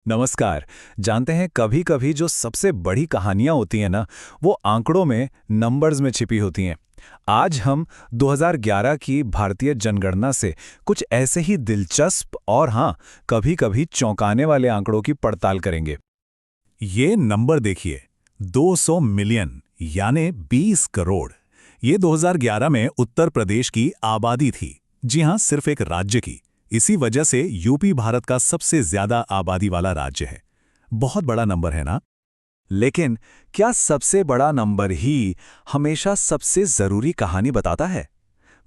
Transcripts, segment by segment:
नमस्कार। जानते हैं कभी कभी जो सबसे बड़ी कहानियां होती हैं ना, वो आंकड़ों में, नंबर्स में छिपी होती हैं। आज हम 2011 की भारतीय जनगणना से कुछ ऐसे ही दिलचस्प और हाँ, कभी कभी चौंकाने वाले आंकड़ों की पड़ताल करेंगे। ये नंबर देखिए, 200 मिलियन यानी 20 करोड़। ये 2011 में उत्तर प्रदेश की आबादी थी। जी हाँ, सिर्फ एक राज्य की। इसी वजह से यूपी भारत का सबसे ज्यादा आबादी वाला राज्य है। बहुत बड़ा नंबर है ना? लेकिन क्या सबसे बड़ा नंबर ही हमेशा सबसे जरूरी कहानी बताता है?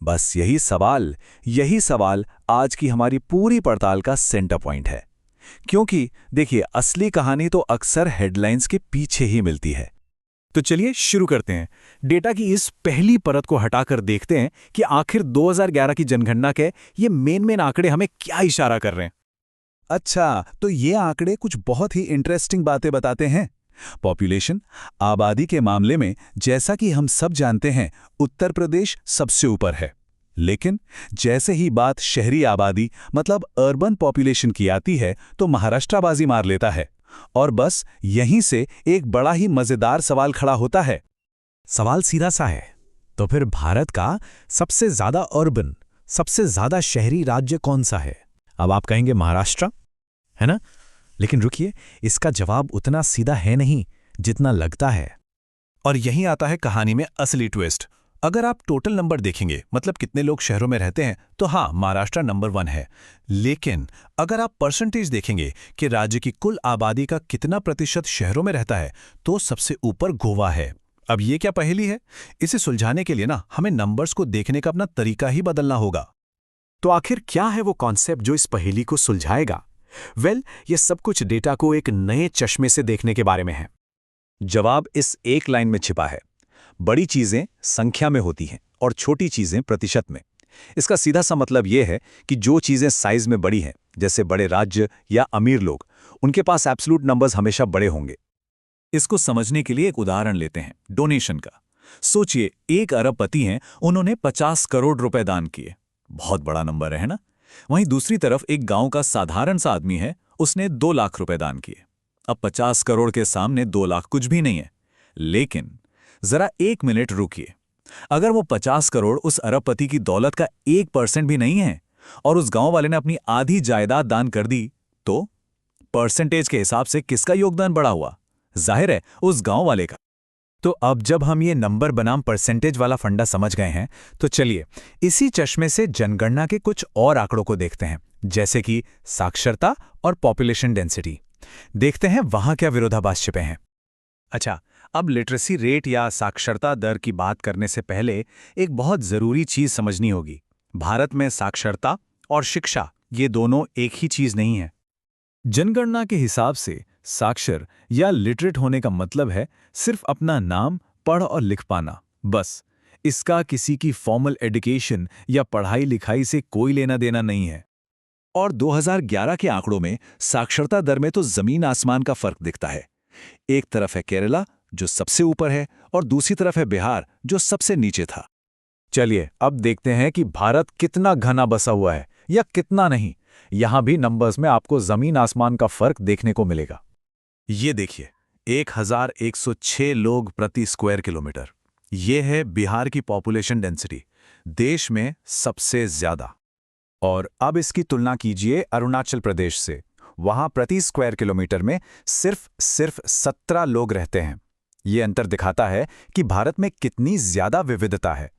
बस यही सवाल आज की हमारी पूरी पड़ताल का सेंटर पॉइंट है। क्योंकि देखिए, असली कहानी तो अक्सर हेडलाइंस के पीछे ही मिलती है। तो चलिए शुरू करते हैं। डेटा की इस पहली परत को हटाकर देखते हैं कि आखिर 2011 की जनगणना के ये मेन आंकड़े हमें क्या इशारा कर रहे हैं। अच्छा, तो ये आंकड़े कुछ बहुत ही इंटरेस्टिंग बातें बताते हैं। पॉपुलेशन, आबादी के मामले में जैसा कि हम सब जानते हैं, उत्तर प्रदेश सबसे ऊपर है। लेकिन जैसे ही बात शहरी आबादी मतलब अर्बन पॉपुलेशन की आती है, तो महाराष्ट्र बाजी मार लेता है। और बस यहीं से एक बड़ा ही मजेदार सवाल खड़ा होता है। सवाल सीधा सा है, तो फिर भारत का सबसे ज्यादा अर्बन, सबसे ज्यादा शहरी राज्य कौन सा है? अब आप कहेंगे महाराष्ट्र, है ना? लेकिन रुकिए, इसका जवाब उतना सीधा है नहीं जितना लगता है। और यहीं आता है कहानी में असली ट्विस्ट। अगर आप टोटल नंबर देखेंगे, मतलब कितने लोग शहरों में रहते हैं, तो हाँ, महाराष्ट्र नंबर 1 है। लेकिन अगर आप परसेंटेज देखेंगे कि राज्य की कुल आबादी का कितना प्रतिशत शहरों में रहता है, तो सबसे ऊपर गोवा है। अब ये क्या पहेली है? इसे सुलझाने के लिए ना हमें नंबर्स को देखने का अपना तरीका ही बदलना होगा। तो आखिर क्या है वो कॉन्सेप्ट जो इस पहेली को सुलझाएगा? ये सब कुछ डेटा को एक नए चश्मे से देखने के बारे में है। जवाब इस एक लाइन में छिपा है। बड़ी चीजें संख्या में होती हैं और छोटी चीजें प्रतिशत में। इसका सीधा सा मतलब यह है कि जो चीजें साइज में बड़ी हैं, जैसे बड़े राज्य या अमीर लोग, उनके पास एब्सोल्यूट नंबर्स हमेशा बड़े होंगे। इसको समझने के लिए एक उदाहरण लेते हैं, डोनेशन का। सोचिए, 1 अरबपति हैं, उन्होंने 50 करोड़ रुपए दान किए। बहुत बड़ा नंबर है ना? वहीं दूसरी तरफ एक गांव का साधारण सा आदमी है, उसने 2 लाख रुपए दान किए। अब 50 करोड़ के सामने 2 लाख कुछ भी नहीं है। लेकिन जरा 1 मिनट रुकिए। अगर वो 50 करोड़ उस अरबपति की दौलत का 1% भी नहीं है और उस गांव वाले ने अपनी आधी जायदाद दान कर दी, तो परसेंटेज के हिसाब से किसका योगदान बड़ा हुआ? जाहिर है, उस गांव वाले का। तो अब जब हम ये नंबर बनाम परसेंटेज वाला फंडा समझ गए हैं, तो चलिए इसी चश्मे से जनगणना के कुछ और आंकड़ों को देखते हैं, जैसे कि साक्षरता और पॉपुलेशन डेंसिटी। देखते हैं वहां क्या विरोधाभास छिपे हैं। अच्छा, अब लिटरेसी रेट या साक्षरता दर की बात करने से पहले एक बहुत जरूरी चीज समझनी होगी। भारत में साक्षरता और शिक्षा, ये दोनों एक ही चीज नहीं है। जनगणना के हिसाब से साक्षर या लिटरेट होने का मतलब है सिर्फ अपना नाम पढ़ और लिख पाना, बस। इसका किसी की फॉर्मल एजुकेशन या पढ़ाई लिखाई से कोई लेना देना नहीं है। और 2011 के आंकड़ों में साक्षरता दर में तो जमीन आसमान का फर्क दिखता है। एक तरफ है केरला, जो सबसे ऊपर है, और दूसरी तरफ है बिहार, जो सबसे नीचे था। चलिए अब देखते हैं कि भारत कितना घना बसा हुआ है या कितना नहीं। यहां भी नंबर्स में आपको जमीन आसमान का फर्क देखने को मिलेगा। ये देखिए, 1106 लोग प्रति स्क्वायर किलोमीटर। ये है बिहार की पॉपुलेशन डेंसिटी, देश में सबसे ज्यादा। और अब इसकी तुलना कीजिए अरुणाचल प्रदेश से। वहां प्रति स्क्वायर किलोमीटर में सिर्फ 17 लोग रहते हैं। ये अंतर दिखाता है कि भारत में कितनी ज्यादा विविधता है।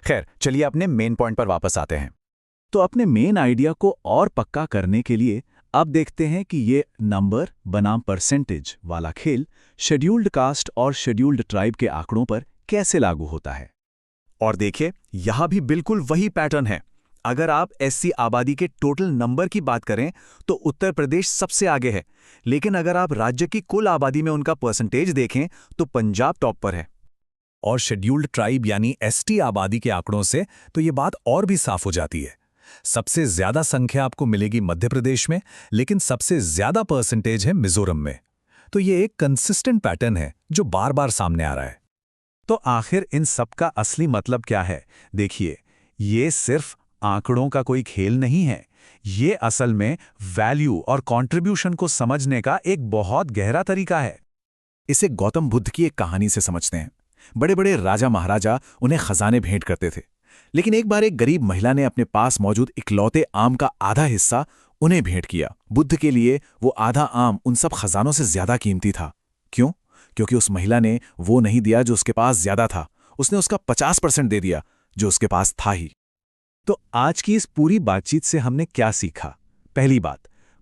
खैर, चलिए अपने मेन पॉइंट पर वापस आते हैं। तो अपने मेन आइडिया को और पक्का करने के लिए अब देखते हैं कि ये नंबर बनाम परसेंटेज वाला खेल शेड्यूल्ड कास्ट और शेड्यूल्ड ट्राइब के आंकड़ों पर कैसे लागू होता है। और देखिए, यहां भी बिल्कुल वही पैटर्न है। अगर आप एससी आबादी के टोटल नंबर की बात करें, तो उत्तर प्रदेश सबसे आगे है। लेकिन अगर आप राज्य की कुल आबादी में उनका परसेंटेज देखें, तो पंजाब टॉप पर है। और शेड्यूल्ड ट्राइब यानी एसटी आबादी के आंकड़ों से तो ये बात और भी साफ हो जाती है। सबसे ज्यादा संख्या आपको मिलेगी मध्य प्रदेश में, लेकिन सबसे ज्यादा परसेंटेज है मिजोरम में। तो ये एक कंसिस्टेंट पैटर्न है जो बार बार सामने आ रहा है। तो आखिर इन सब का असली मतलब क्या है? देखिए, ये सिर्फ आंकड़ों का कोई खेल नहीं है, ये असल में वैल्यू और कंट्रीब्यूशन को समझने का एक बहुत गहरा तरीका है। इसे गौतम बुद्ध की एक कहानी से समझते हैं। बड़े बड़े राजा महाराजा उन्हें खजाने भेंट करते थे, लेकिन एक बार एक गरीब महिला ने अपने पास मौजूद इकलौते आम का आधा हिस्सा उन्हें भेंट किया। बुद्ध के लिए वो आधा आम उन सब खजानों से ज्यादा कीमती था। क्यों? क्योंकि उस महिला ने वो नहीं दिया जो उसके पास ज्यादा था, उसने उसका 50% दे दिया जो उसके पास था ही। तो आज की इस पूरी बातचीत से हमने क्या सीखा? पहली बात,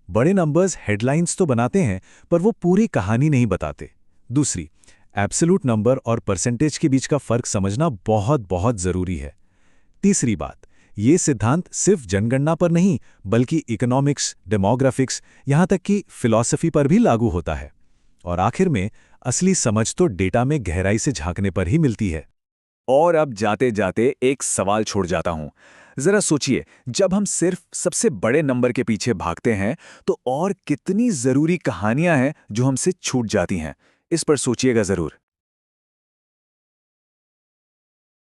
बड़े नंबर्स हेडलाइंस तो बनाते हैं पर वो पूरी कहानी नहीं बताते। दूसरी, एब्सोल्यूट नंबर और परसेंटेज के बीच का फर्क समझना बहुत बहुत जरूरी है। तीसरी बात, ये सिद्धांत सिर्फ जनगणना पर नहीं बल्कि इकोनॉमिक्स, डेमोग्राफिक्स, यहाँ तक कि फिलॉसफी पर भी लागू होता है। और आखिर में असली समझ तो डेटा में गहराई से झांकने पर ही मिलती है। और अब जाते जाते एक सवाल छोड़ जाता हूं। जरा सोचिए, जब हम सिर्फ सबसे बड़े नंबर के पीछे भागते हैं तो और कितनी जरूरी कहानियां हैं जो हमसे छूट जाती हैं। इस पर सोचिएगा जरूर।